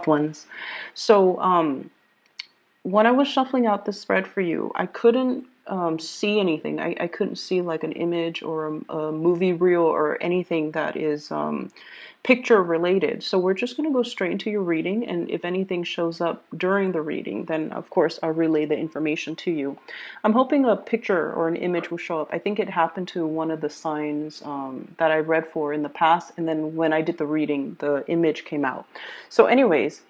ones. So when I was shuffling out the spread for you, I couldn't see anything. I couldn't see like an image or a movie reel or anything that is picture related. So we're just going to go straight into your reading, and if anything shows up during the reading, then of course I'll relay the information to you. I'm hoping a picture or an image will show up. I think it happened to one of the signs that I read for in the past, and then when I did the reading, the image came out. So anyways,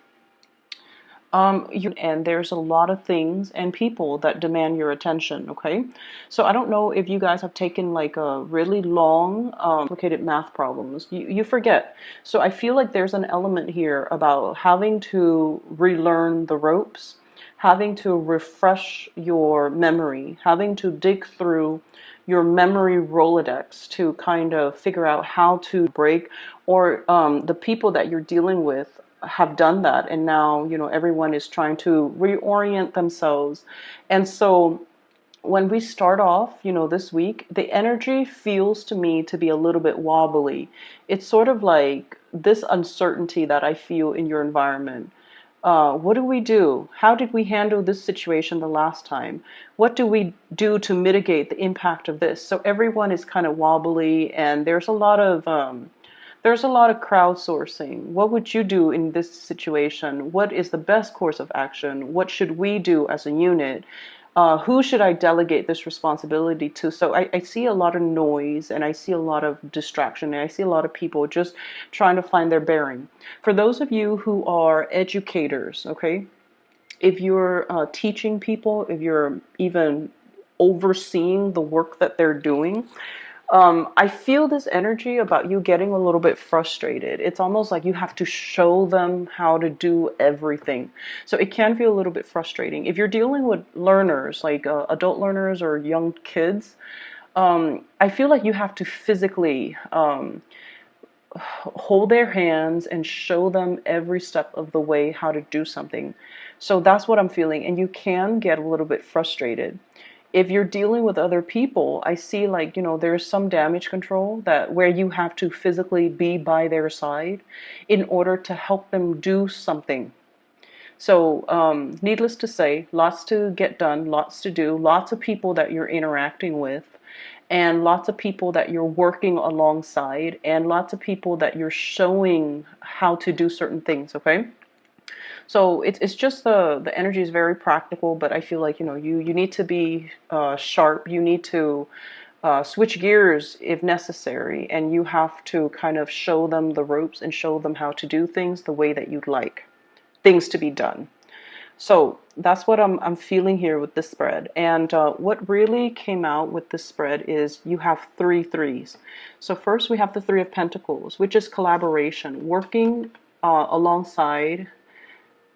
and there's a lot of things and people that demand your attention, okay? So I don't know if you guys have taken like a really long, complicated math problems. You forget. So I feel like there's an element here about having to relearn the ropes, having to refresh your memory, having to dig through your memory Rolodex to kind of figure out how to break, or the people that you're dealing with have done that, and now everyone is trying to reorient themselves. And so when we start off this week, the energy feels to me to be a little bit wobbly. It's sort of like this uncertainty that I feel in your environment. What do we do? How did we handle this situation the last time? What do we do to mitigate the impact of this? So everyone is kind of wobbly, and there's a lot of crowdsourcing. What would you do in this situation? What is the best course of action? What should we do as a unit? Who should I delegate this responsibility to? So I see a lot of noise, and I see a lot of distraction, and I see a lot of people just trying to find their bearing. For those of you who are educators, okay, if you're teaching people, if you're even overseeing the work that they're doing, I feel this energy about you getting a little bit frustrated. It's almost like you have to show them how to do everything. So it can feel a little bit frustrating. If you're dealing with learners, like adult learners or young kids, I feel like you have to physically hold their hands and show them every step of the way how to do something. So that's what I'm feeling, and you can get a little bit frustrated. If you're dealing with other people, I see like, there's some damage control that where you have to physically be by their side in order to help them do something. So, needless to say, lots to get done, lots to do, lots of people that you're interacting with, and lots of people that you're working alongside, and lots of people that you're showing how to do certain things, okay? So it's just the energy is very practical, but I feel like you need to be sharp. You need to switch gears if necessary, and you have to kind of show them the ropes and show them how to do things the way that you'd like things to be done. So that's what I'm feeling here with this spread. And what really came out with this spread is you have three threes. So first we have the Three of Pentacles, which is collaboration, working alongside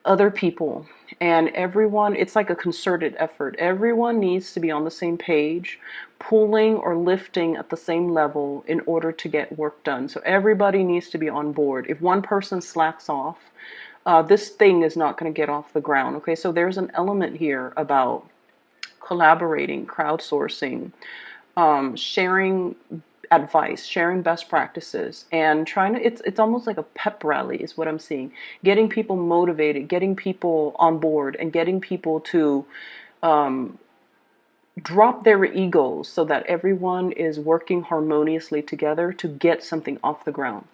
other people, and everyone. It's like a concerted effort. Everyone needs to be on the same page, pulling or lifting at the same level in order to get work done. So everybody needs to be on board. If one person slacks off, this thing is not going to get off the ground. Okay, so there's an element here about collaborating, crowdsourcing, sharing advice, sharing best practices, and trying to, it's almost like a pep rally is what I'm seeing. Getting people motivated, getting people on board, and getting people to drop their egos so that everyone is working harmoniously together to get something off the ground.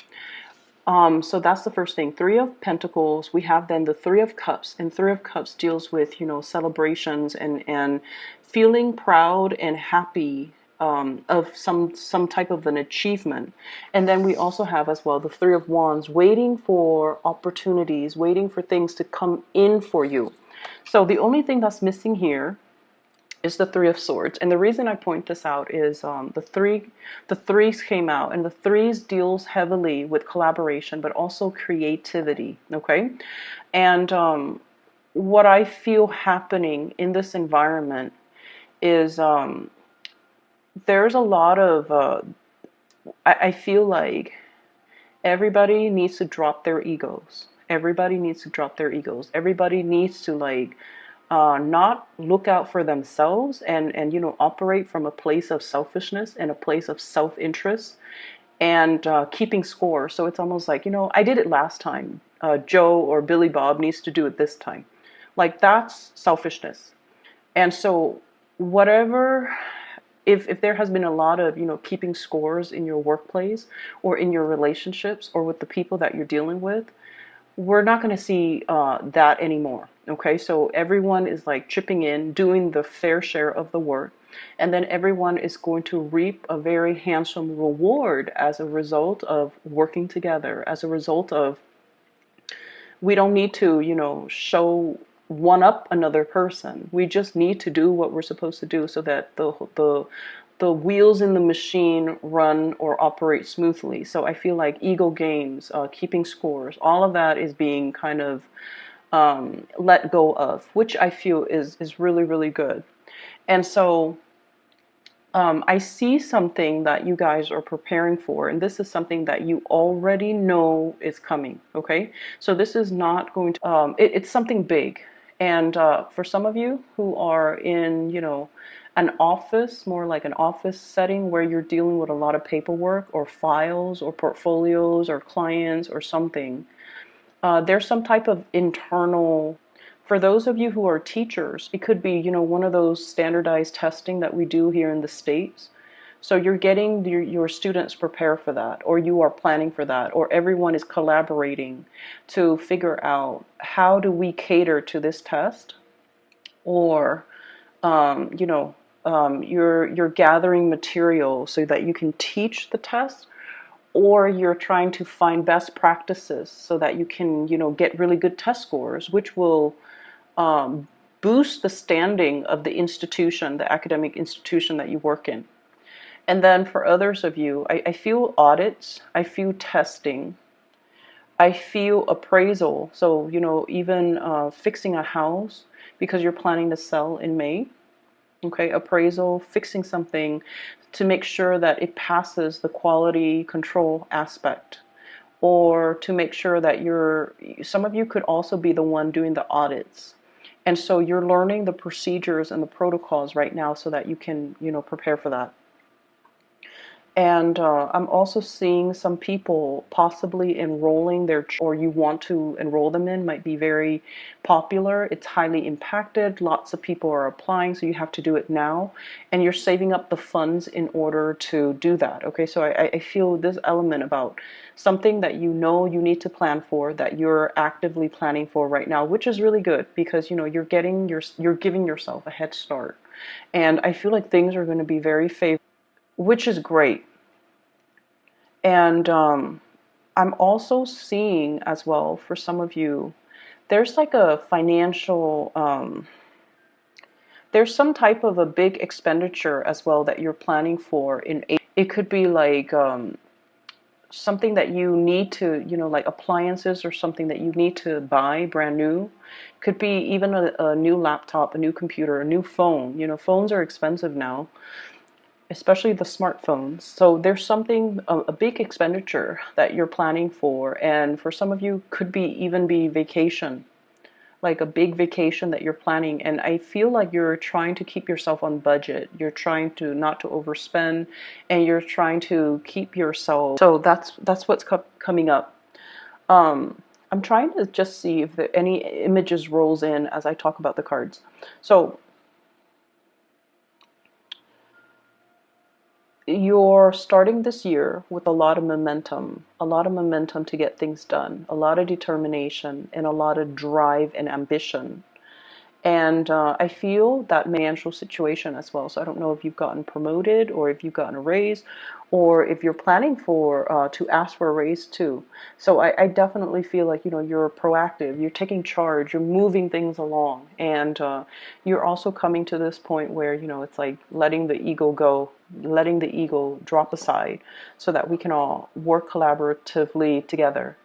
So that's the first thing. Three of Pentacles. We have then the Three of Cups, and Three of Cups deals with, celebrations and feeling proud and happy of some type of an achievement. And then we also have as well the Three of Wands, waiting for opportunities, waiting for things to come in for you. So the only thing that's missing here is the Three of Swords. And the reason I point this out is the threes came out, and the threes deals heavily with collaboration, but also creativity, okay? And what I feel happening in this environment is there's a lot of, I feel like everybody needs to drop their egos. Everybody needs to drop their egos. Everybody needs to like, not look out for themselves and operate from a place of selfishness and a place of self-interest and keeping score. So it's almost like, I did it last time. Joe or Billy Bob needs to do it this time. Like, that's selfishness. And so whatever, if there has been a lot of, keeping scores in your workplace or in your relationships or with the people that you're dealing with, we're not going to see that anymore. Okay, so everyone is like chipping in, doing the fair share of the work, and then everyone is going to reap a very handsome reward as a result of working together, as a result of, we don't need to, show one up another person. We just need to do what we're supposed to do so that the wheels in the machine run or operate smoothly. So I feel like ego games, keeping scores, all of that is being kind of let go of, which I feel is really, really good. And so I see something that you guys are preparing for, and this is something that you already know is coming. Okay, so this is not going to. It's something big, and for some of you who are in, an office, more like an office setting where you're dealing with a lot of paperwork or files or portfolios or clients or something, there's some type of internal, for those of you who are teachers, it could be, one of those standardized testing that we do here in the States. So you're getting your students prepare for that, or you are planning for that, or everyone is collaborating to figure out how do we cater to this test, or you're gathering material so that you can teach the test, or you're trying to find best practices so that you can, get really good test scores, which will boost the standing of the institution, the academic institution that you work in. And then for others of you, I feel audits, I feel testing, I feel appraisal. So, even fixing a house because you're planning to sell in May. Okay, appraisal, fixing something to make sure that it passes the quality control aspect, or to make sure that some of you could also be the one doing the audits. And so you're learning the procedures and the protocols right now so that you can, prepare for that. And I'm also seeing some people possibly enrolling or you want to enroll them in, might be very popular. It's highly impacted. Lots of people are applying, so you have to do it now. And you're saving up the funds in order to do that. Okay, so I feel this element about something that you need to plan for, that you're actively planning for right now, which is really good because, you're giving yourself a head start. And I feel like things are going to be very favorable, which is great. And I'm also seeing as well, for some of you, there's like a financial, there's some type of a big expenditure as well that you're planning for in April. It could be like something that you need to, like appliances or something that you need to buy brand new. Could be even a new laptop, a new computer, a new phone. Phones are expensive now, especially the smartphones. So there's something, a big expenditure that you're planning for. And for some of you, could be even be vacation, like a big vacation that you're planning. And I feel like you're trying to keep yourself on budget. You're trying to not to overspend, and you're trying to keep yourself. So that's what's coming up. I'm trying to just see if any images rolls in as I talk about the cards. So you're starting this year with a lot of momentum to get things done, a lot of determination, and a lot of drive and ambition. And I feel that financial situation as well. So I don't know if you've gotten promoted or if you've gotten a raise, or if you're planning for to ask for a raise too. So I definitely feel like, you're proactive, you're taking charge, you're moving things along, and you're also coming to this point where, it's like letting the ego go, letting the ego drop aside, so that we can all work collaboratively together.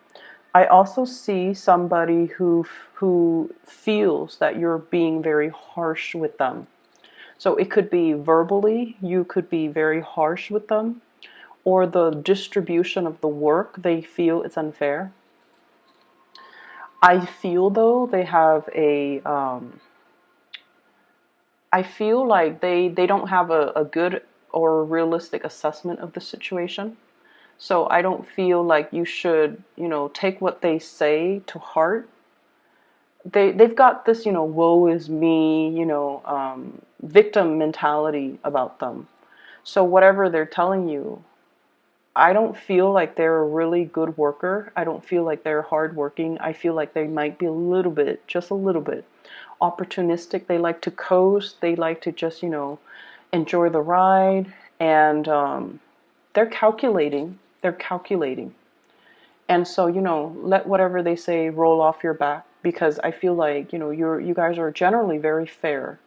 I also see somebody who feels that you're being very harsh with them. So it could be verbally, you could be very harsh with them, or the distribution of the work, they feel it's unfair. I feel though they have I feel like they don't have a good or realistic assessment of the situation. So I don't feel like you should, take what they say to heart. They've got this, woe is me, victim mentality about them. So whatever they're telling you, I don't feel like they're a really good worker. I don't feel like they're hardworking. I feel like they might be a little bit, just a little bit, opportunistic. They like to coast. They like to just, enjoy the ride. And they're calculating. They're calculating. And so, let whatever they say roll off your back, because I feel like, you guys are generally very fair,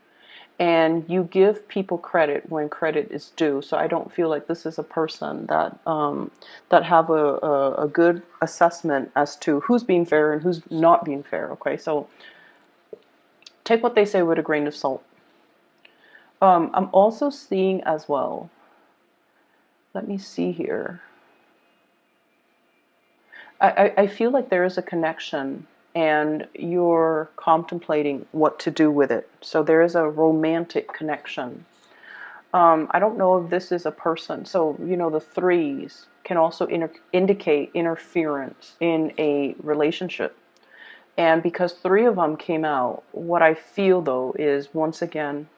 and you give people credit when credit is due. So I don't feel like this is a person that have a good assessment as to who's being fair and who's not being fair. Okay, so take what they say with a grain of salt. I'm also seeing as well. Let me see here. I feel like there is a connection and you're contemplating what to do with it. So there is a romantic connection. I don't know if this is a person. So, the threes can also indicate interference in a relationship. And because three of them came out, what I feel though is, once again,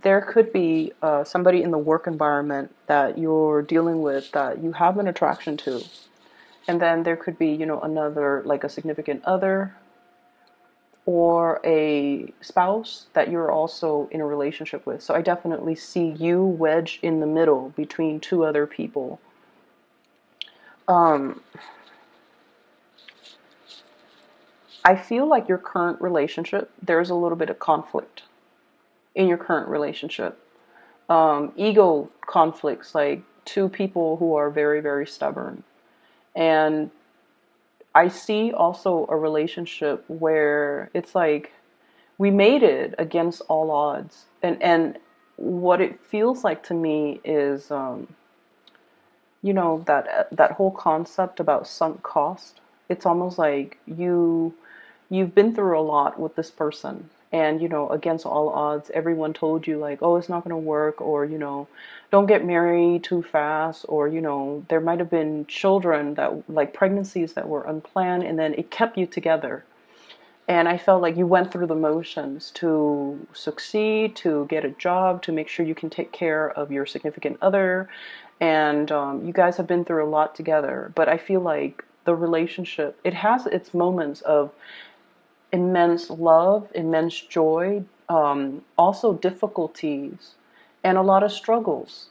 there could be somebody in the work environment that you're dealing with that you have an attraction to. And then there could be, another, like a significant other or a spouse that you're also in a relationship with. So I definitely see you wedged in the middle between two other people. I feel like your current relationship, there's a little bit of conflict in your current relationship. Ego conflicts, like two people who are very, very stubborn. And I see also a relationship where it's like we made it against all odds. And what it feels like to me is, that whole concept about sunk cost. It's almost like you've been through a lot with this person, and against all odds, everyone told you like, oh, it's not going to work, or don't get married too fast, or there might have been children that, like, pregnancies that were unplanned, and then it kept you together. And I felt like you went through the motions to succeed, to get a job, to make sure you can take care of your significant other. And you guys have been through a lot together. But I feel like the relationship, it has its moments of immense love, immense joy, also difficulties, and a lot of struggles,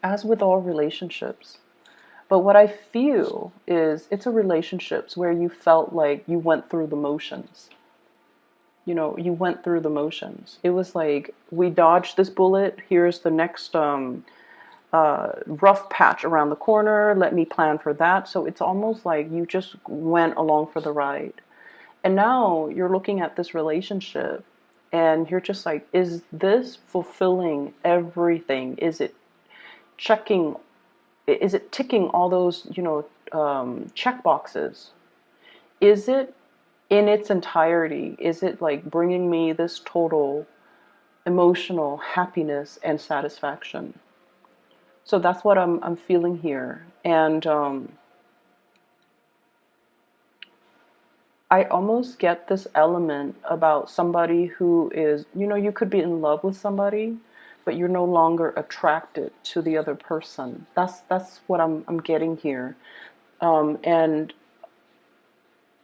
as with all relationships. But what I feel is it's a relationships where you felt like you went through the motions. You went through the motions. It was like, we dodged this bullet. Here's the next rough patch around the corner. Let me plan for that. So it's almost like you just went along for the ride. And now you're looking at this relationship and you're just like, is this fulfilling everything? Checking is it ticking all those, check boxes? Is it in its entirety? Is it like bringing me this total emotional happiness and satisfaction? So that's what I'm feeling here. And I almost get this element about somebody who is, you could be in love with somebody, but you're no longer attracted to the other person. That's what I'm getting here. And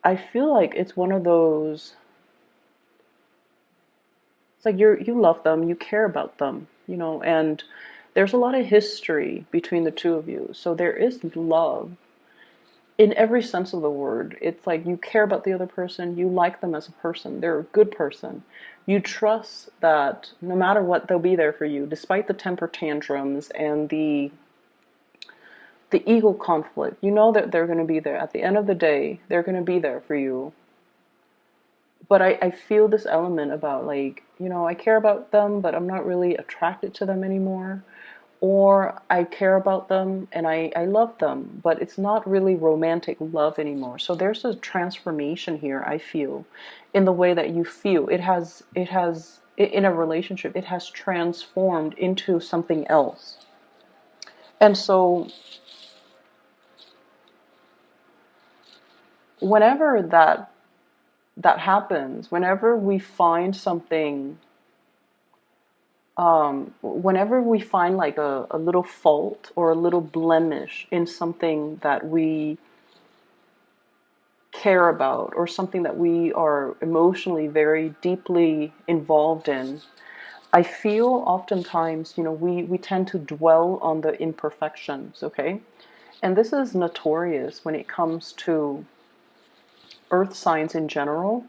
I feel like it's one of those, it's like you love them, you care about them, and there's a lot of history between the two of you. So there is love in every sense of the word. It's like you care about the other person, you like them as a person, they're a good person. You trust that no matter what, they'll be there for you, despite the temper tantrums and the ego conflict. You know that they're going to be there. At the end of the day, they're going to be there for you. But I feel this element about, like, I care about them, but I'm not really attracted to them anymore. Or I care about them and I love them, but it's not really romantic love anymore. So there's a transformation here, I feel, in the way that you feel. In a relationship, it has transformed into something else. And so whenever that happens, whenever we find something, whenever we find like a little fault or a little blemish in something that we care about or something that we are emotionally very deeply involved in, I feel oftentimes, we tend to dwell on the imperfections, okay? And this is notorious when it comes to earth signs in general,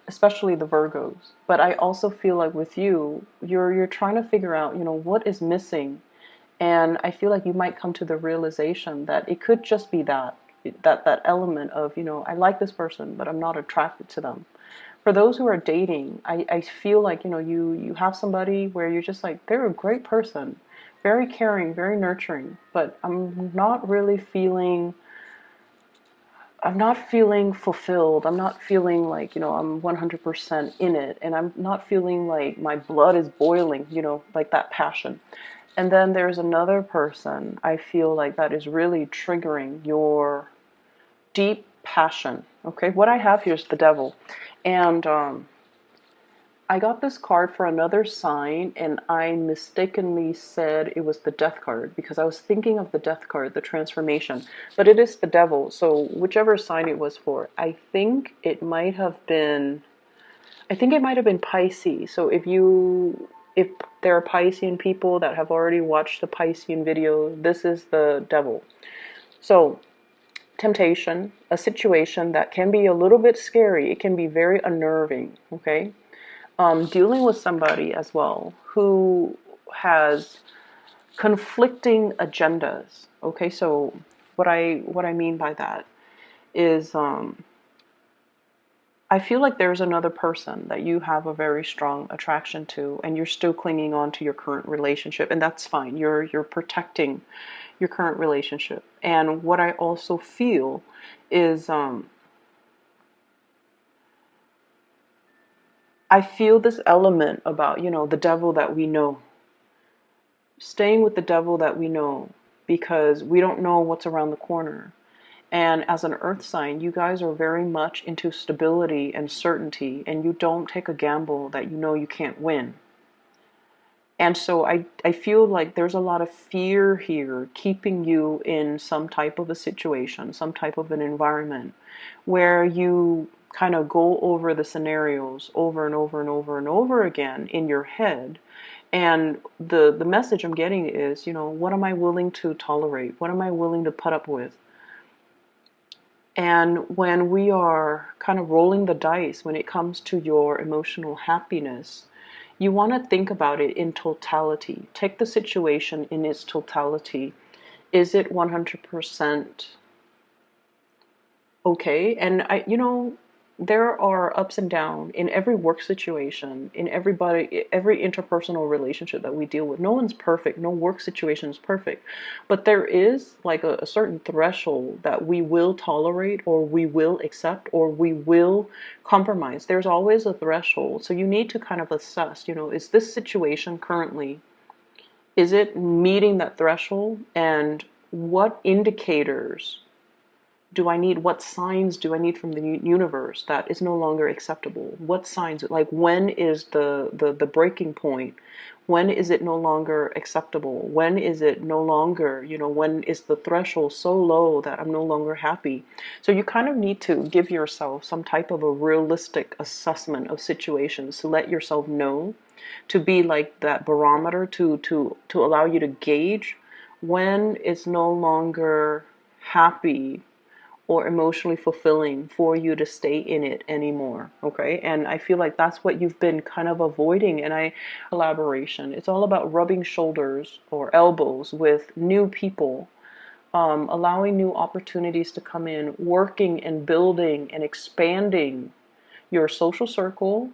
especially the Virgos. But I also feel like with you, you're trying to figure out, what is missing. And I feel like you might come to the realization that it could just be that element of, I like this person, but I'm not attracted to them. For those who are dating, I feel like, you have somebody where you're just like, they're a great person, very caring, very nurturing, but I'm not feeling fulfilled. I'm not feeling like, I'm 100% in it. And I'm not feeling like my blood is boiling, like that passion. And then there's another person I feel like that is really triggering your deep passion. Okay, what I have here is the devil. And I got this card for another sign, and I mistakenly said it was the death card because I was thinking of the death card, the transformation, but it is the devil. So whichever sign it was for, I think it might have been Pisces. So if there are Piscean people that have already watched the Piscean video, this is the devil. So temptation, a situation that can be a little bit scary. It can be very unnerving, okay? Dealing with somebody as well who has conflicting agendas. Okay, so what I mean by that is I feel like there's another person that you have a very strong attraction to, and you're still clinging on to your current relationship, and that's fine. You're protecting your current relationship. And what I also feel is I feel this element about, the devil that we know. Staying with the devil that we know because we don't know what's around the corner. And as an earth sign, you guys are very much into stability and certainty, and you don't take a gamble that you know you can't win. And so I feel like there's a lot of fear here keeping you in some type of a situation, some type of an environment where you kind of go over the scenarios over and over and over and over again in your head. And the message I'm getting is, what am I willing to tolerate? What am I willing to put up with? And when we are kind of rolling the dice when it comes to your emotional happiness, you want to think about it in totality. Take the situation in its totality. Is it 100% okay? And there are ups and downs in every work situation, in every interpersonal relationship that we deal with. No one's perfect. No work situation is perfect. But there is like a certain threshold that we will tolerate or we will accept or we will compromise. There's always a threshold. So you need to kind of assess, is this situation currently, is it meeting that threshold? And what indicators do I need? What signs do I need from the universe that is no longer acceptable? What signs? Like, when is the breaking point? When is it no longer acceptable? When is it no longer, when is the threshold so low that I'm no longer happy? So you kind of need to give yourself some type of a realistic assessment of situations to let yourself know, to be like that barometer to allow you to gauge when it's no longer happy or emotionally fulfilling for you to stay in it anymore. Okay, and I feel like that's what you've been kind of avoiding in collaboration. It's all about rubbing shoulders or elbows with new people, allowing new opportunities to come in, working and building and expanding your social circle,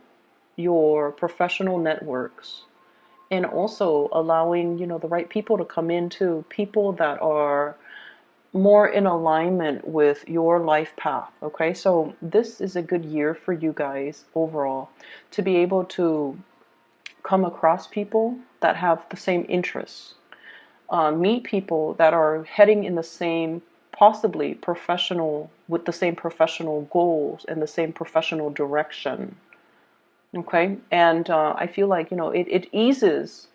your professional networks, and also allowing the right people to come in too, people that are more in alignment with your life path. Okay, so this is a good year for you guys overall to be able to come across people that have the same interests, meet people that are heading in the same, possibly professional, with the same professional goals and the same professional direction. Okay, and I feel like, it eases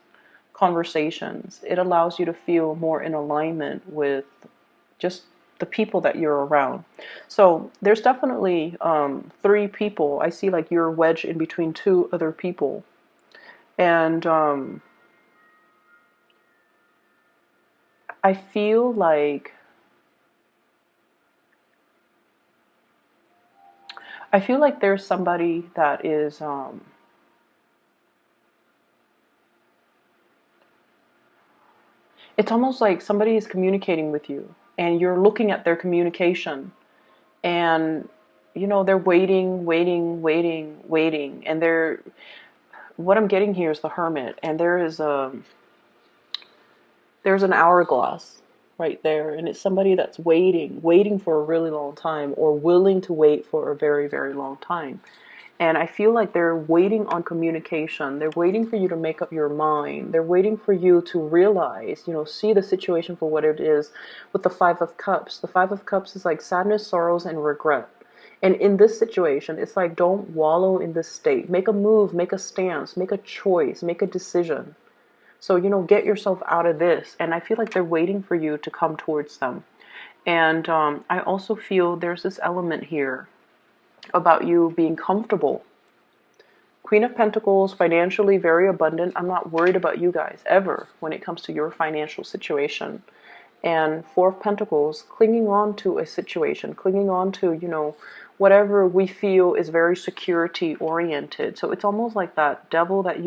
conversations. It allows you to feel more in alignment with just the people that you're around. So there's definitely three people. I see like you're wedged in between two other people. And I feel like there's somebody that is it's almost like somebody is communicating with you and you're looking at their communication, and they're waiting, waiting, waiting, waiting, and they're what I'm getting here is the Hermit, and there's an hourglass right there, and it's somebody that's waiting for a really long time, or willing to wait for a very, very long time. And I feel like they're waiting on communication. They're waiting for you to make up your mind. They're waiting for you to realize, see the situation for what it is. With the Five of Cups, the Five of Cups is like sadness, sorrows, and regret. And in this situation, it's like, don't wallow in this state. Make a move, make a stance, make a choice, make a decision. So, get yourself out of this. And I feel like they're waiting for you to come towards them. And I also feel there's this element here about you being comfortable. Queen of Pentacles, financially very abundant. I'm not worried about you guys ever when it comes to your financial situation. And Four of Pentacles, clinging on to a situation, clinging on to, whatever we feel is very security oriented. So it's almost like that devil that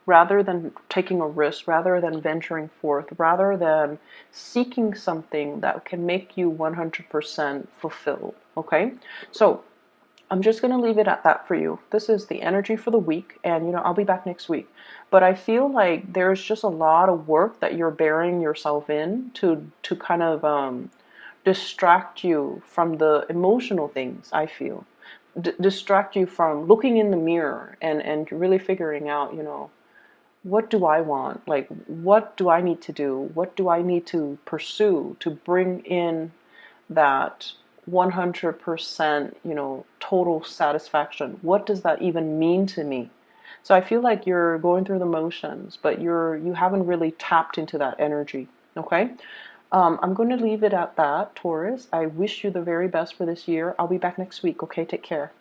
rather than taking a risk, rather than venturing forth, rather than seeking something that can make you 100% fulfilled. Okay? So I'm just going to leave it at that for you. This is the energy for the week, and I'll be back next week. But I feel like there's just a lot of work that you're bearing yourself in to kind of distract you from the emotional things, I feel. Distract you from looking in the mirror and really figuring out, what do I want? Like, what do I need to do? What do I need to pursue to bring in that 100%, total satisfaction? What does that even mean to me? So I feel like you're going through the motions, but you haven't really tapped into that energy. Okay? I'm going to leave it at that, Taurus. I wish you the very best for this year. I'll be back next week. Okay? Take care.